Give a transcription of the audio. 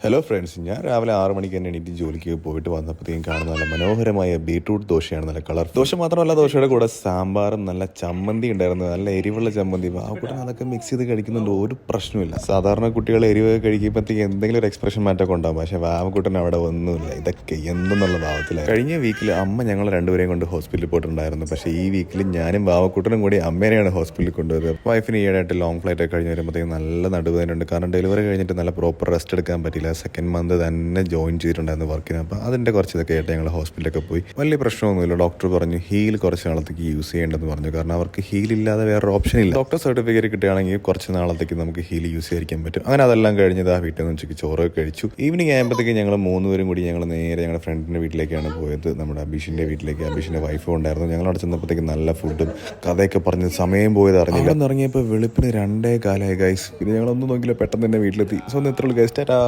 Hello friends, ഞാൻ രാവിലെ 6 മണിക്ക് തന്നെ എണീറ്റ് ജോലിക്ക് പോയിട്ട് വന്നപ്പോഴത്തേക്കും കാണുന്ന നല്ല മനോഹരമായ ബീട്രൂട്ട് ദോശയാണ്. നല്ല കളർ ദോശ മാത്രമല്ല, ദോശയുടെ കൂടെ സാമ്പാറും നല്ല ചമ്മന്തി ഉണ്ടായിരുന്നു. നല്ല എരിവുള്ള ചമ്മന്തി. കൂട്ടം അതൊക്കെ മിക്സ് ചെയ്ത് കഴിക്കുന്നുണ്ട്, ഒരു പ്രശ്നമില്ല. സാധാരണ കുട്ടികൾ എരിവ് കഴിക്കുമ്പോഴത്തേക്ക് എന്തെങ്കിലും ഒരു എക്സ്പ്രഷൻ മാറ്റമൊക്കെ ഉണ്ടാകും. പക്ഷേ വാവക്കൂട്ടൻ അവിടെ ഒന്നുമില്ല. ഇതൊക്കെ എന്തെന്നുള്ള ഭാവത്തിലാണ്. കഴിഞ്ഞ വീക്കിൽ അമ്മ ഞങ്ങൾ രണ്ടുപേരെയും കൊണ്ട് ഹോസ്പിറ്റലിൽ പോയിട്ടുണ്ടായിരുന്നു. പക്ഷേ ഈ വീക്കിൽ ഞാനും വാവക്കൂട്ടനും കൂടി അമ്മേനെയാണ് ഹോസ്പിറ്റലിൽ കൊണ്ടുപോയത്. വൈഫിന് ഈയിടെയായിട്ട് ലോങ് ഫ്ലൈറ്റ് ഒക്കെ കഴിഞ്ഞ് വരുമ്പോഴത്തേക്കും നല്ല നടുവേദനയുണ്ട്. കാരണം ഡെലിവറി കഴിഞ്ഞിട്ട് നല്ല പ്രോപ്പർ റെസ്റ്റ് എടുക്കാൻ പറ്റില്ല. സെക്കൻഡ് മന്ത് തന്നെ ജോയിൻ ചെയ്തിട്ടുണ്ടായിരുന്നു വർക്കിന്. അപ്പോൾ അതിൻ്റെ കുറച്ച് ഇതൊക്കെ ആയിട്ട് ഞങ്ങൾ ഹോസ്പിറ്റലൊക്കെ പോയി. വലിയ പ്രശ്നമൊന്നുമില്ല. ഡോക്ടർ പറഞ്ഞു ഹീൽ കുറച്ച് നാളത്തേക്ക് യൂസ് ചെയ്യേണ്ടെന്ന് പറഞ്ഞു. കാരണം അവർക്ക് ഹീൽ ഇല്ലാതെ വേറൊരു ഓപ്ഷൻ ഇല്ല. ഡോക്ടർ സർട്ടിഫിക്കറ്റ് കിട്ടുകയാണെങ്കിൽ കുറച്ച് നാളത്തേക്ക് നമുക്ക് ഹീൽ യൂസ് ചെയ്യാൻ പറ്റും. അങ്ങനെ അതെല്ലാം കഴിഞ്ഞത് ആ വീട്ടിൽ നിന്ന് ഉച്ചയ്ക്ക് ചോറൊക്കെ കഴിച്ചു. ഈവനിങ് ആകുമ്പോഴത്തേക്ക് ഞങ്ങൾ 3 പേരും കൂടി ഞങ്ങൾ നേരെ ഞങ്ങളുടെ ഫ്രണ്ടിൻ്റെ വീട്ടിലേക്കാണ് പോയത്. നമ്മുടെ അബീഷിൻ്റെ വീട്ടിലേക്ക്. അബീഷിൻ്റെ വൈഫും ഉണ്ടായിരുന്നു. ഞങ്ങൾ അവിടെ ചെന്നപ്പോഴത്തേക്ക് നല്ല ഫുഡും കഥയൊക്കെ പറഞ്ഞ് സമയം പോയത് അറിഞ്ഞില്ല. അവിടെ ഇറങ്ങിയപ്പോൾ വെളുപ്പിന് 2:15 ഗൈസ്. പിന്നെ ഞങ്ങളൊന്നും നോക്കില്ല, പെട്ടെന്ന് തന്നെ വീട്ടിലെത്തി. സോ ഇത്രയുള്ളൂ ഗൈസ്. ടാറ്റാ.